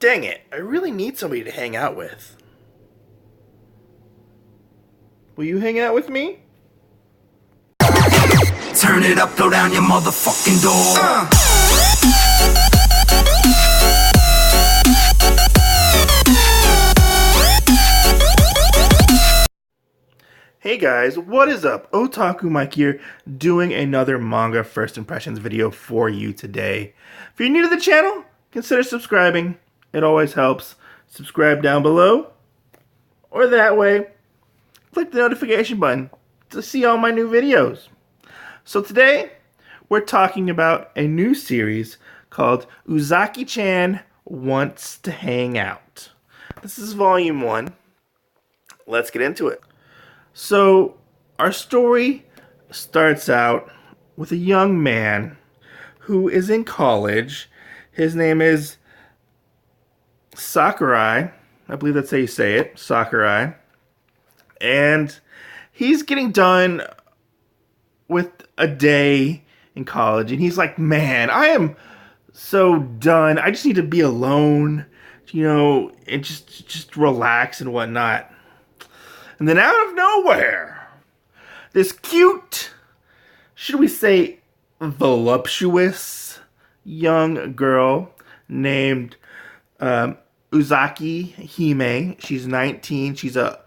Dang it, I really need somebody to hang out with. Will you hang out with me? Turn it up, throw down your motherfucking door. Hey guys, what is up? Otaku Mike here, doing another manga first impressions video for you today. If you're new to the channel, consider subscribing. It always helps. Subscribe down below, or that way, click the notification button to see all my new videos. So today, we're talking about a new series called Uzaki-Chan Wants to Hang Out. This is volume 1. Let's get into it. So, our story starts out with a young man who is in college. His name is Sakurai. I believe that's how you say it, Sakurai. And he's getting done with a day in college, and he's like, man, I am so done. I just need to be alone, and just relax and whatnot. And then out of nowhere, this cute, should we say voluptuous, young girl named Uzaki-Hime. She's 19. She's a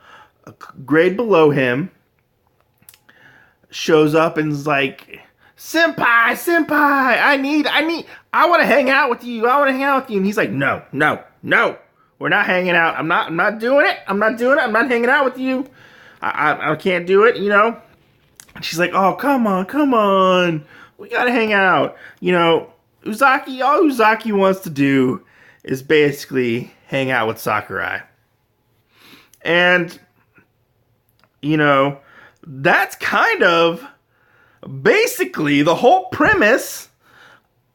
grade below him. Shows up and is like, Senpai, I want to hang out with you. And he's like, no. We're not hanging out. I'm not doing it. I'm not hanging out with you. I can't do it, And she's like, oh, come on. We gotta hang out. All Uzaki wants to do is basically hang out with Sakurai. And, that's kind of basically the whole premise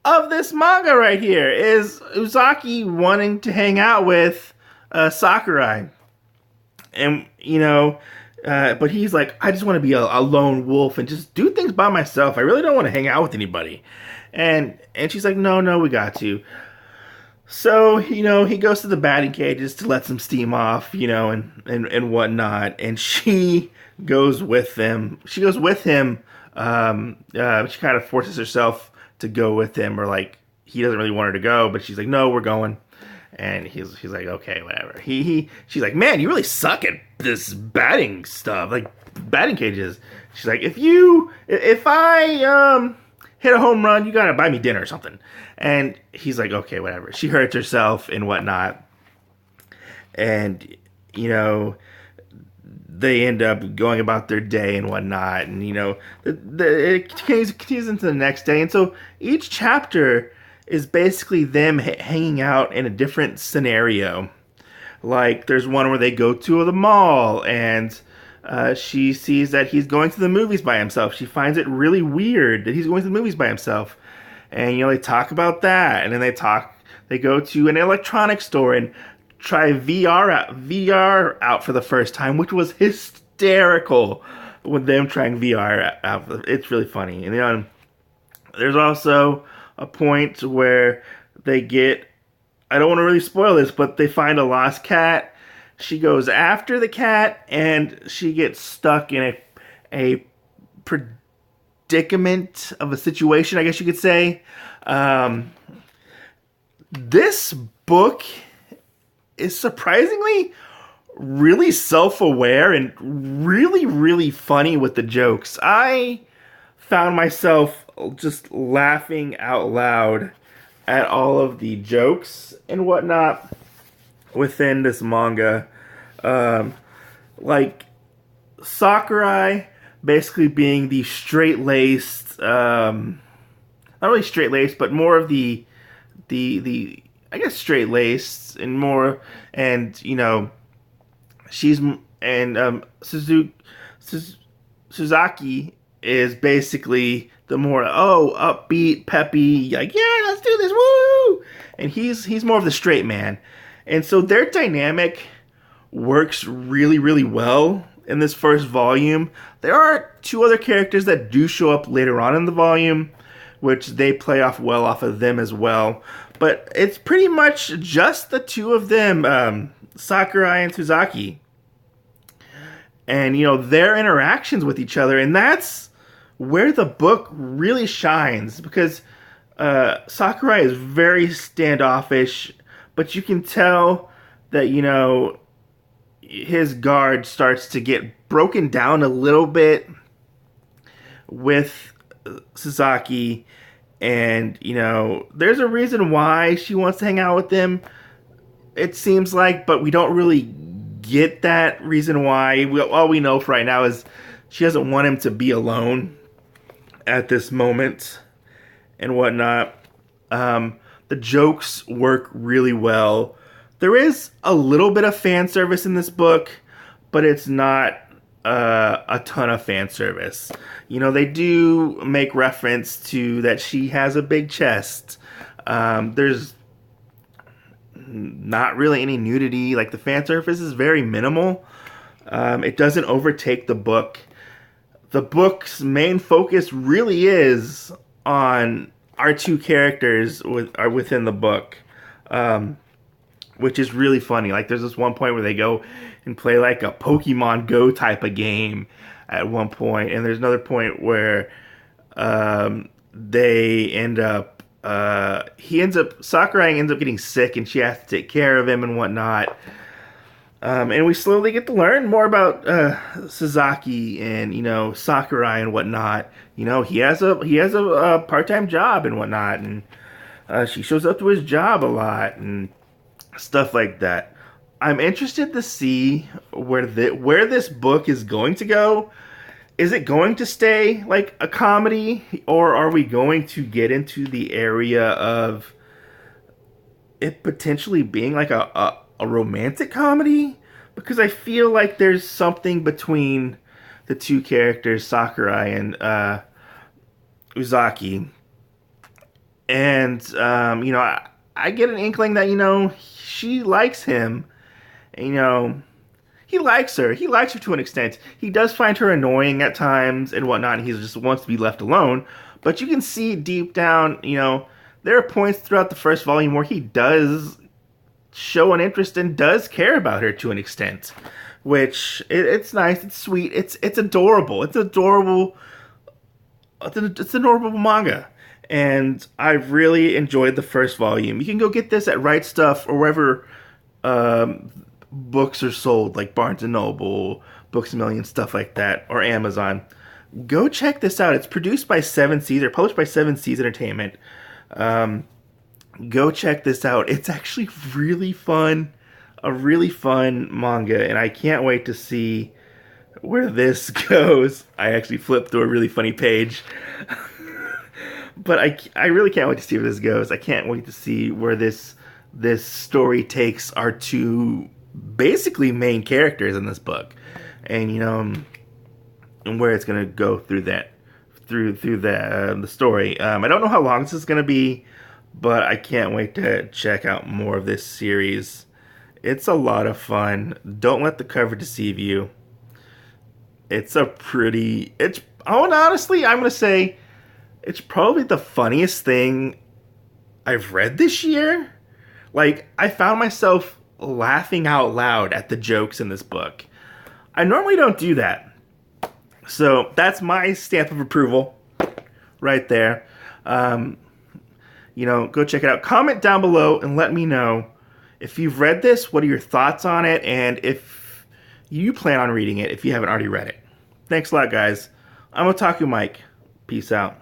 of this manga right here, is Uzaki wanting to hang out with Sakurai. And, but he's like, I just want to be a lone wolf and just do things by myself. I really don't want to hang out with anybody. And she's like, no, we got to. So, he goes to the batting cages to let some steam off, and whatnot. And she goes with them. She goes with him. She kind of forces herself to go with him, or like, he doesn't really want her to go, but she's like, no, we're going. And he's like, okay, whatever. She's like, man, you really suck at this batting stuff, like batting cages. She's like, if I hit a home run, you gotta buy me dinner or something. And he's like, okay, whatever. She hurts herself and whatnot. And, they end up going about their day and whatnot. And, it continues into the next day. And so each chapter is basically them hanging out in a different scenario. Like, there's one where they go to the mall, and she sees that he's going to the movies by himself. She finds it really weird that he's going to the movies by himself. And, they talk about that. And then they go to an electronics store and try VR out for the first time, which was hysterical with them trying VR out. It's really funny. And there's also a point where they get, I don't want to really spoil this, but they find a lost cat. She goes after the cat, and she gets stuck in a predicament of a situation, I guess you could say. This book is surprisingly really self-aware and really, really funny with the jokes. I found myself just laughing out loud at all of the jokes and whatnot within this manga. Like Sakurai basically being the straight-laced, not really straight-laced, but more of the I guess straight-laced and more, and she's, and Suzaki is basically the more upbeat, peppy, like, yeah, let's do this, woo! And he's more of the straight man. And so their dynamic works really, really well in this first volume. There are two other characters that do show up later on in the volume, which they play off well off of them as well. But it's pretty much just the two of them, Sakurai and Suzaki. And, their interactions with each other. And that's where the book really shines. Because Sakurai is very standoffish. But you can tell that, his guard starts to get broken down a little bit with Suzaki. And, there's a reason why she wants to hang out with him, it seems like, but we don't really get that reason why. All we know for right now is she doesn't want him to be alone at this moment and whatnot. The jokes work really well. There is a little bit of fan service in this book, but it's not a ton of fan service. They do make reference to that she has a big chest. There's not really any nudity. Like, the fan service is very minimal. It doesn't overtake the book. The book's main focus really is on our two characters are within the book, which is really funny. Like, there's this one point where they go and play like a Pokemon Go type of game at one point, and there's another point where they end up Sakurai ends up getting sick, and she has to take care of him and whatnot. And we slowly get to learn more about Suzaki and Sakurai and whatnot. He has a part-time job and whatnot, and she shows up to his job a lot and stuff like that. I'm interested to see where this book is going to go. Is it going to stay like a comedy, or are we going to get into the area of it potentially being like a romantic comedy? Because I feel like there's something between the two characters, Sakurai and Uzaki. And, I get an inkling that, she likes him. And, he likes her. He likes her to an extent. He does find her annoying at times and whatnot, and he just wants to be left alone. But you can see deep down, there are points throughout the first volume where he does show an interest and does care about her to an extent. Which, it's nice, it's sweet, it's adorable. It's adorable manga. And I really enjoyed the first volume. You can go get this at Right Stuff or wherever books are sold, like Barnes & Noble, Books A Million, stuff like that, or Amazon. Go check this out. It's produced by 7 Seas, or published by 7 Seas Entertainment. Go check this out. It's actually really fun, a really fun manga, and I can't wait to see where this goes. I actually flipped through a really funny page. But I really can't wait to see where this goes. I can't wait to see where this story takes our two basically main characters in this book, and and where it's gonna go through that through the story. I don't know how long this is gonna be, but I can't wait to check out more of this series. It's a lot of fun. Don't let the cover deceive you. Honestly, I'm gonna say it's probably the funniest thing I've read this year. Like, I found myself laughing out loud at the jokes in this book. I normally don't do that. So that's my stamp of approval right there. Go check it out. Comment down below and let me know if you've read this, what are your thoughts on it, and if you plan on reading it if you haven't already read it. Thanks a lot, guys. I'm OTAKU Mike. Peace out.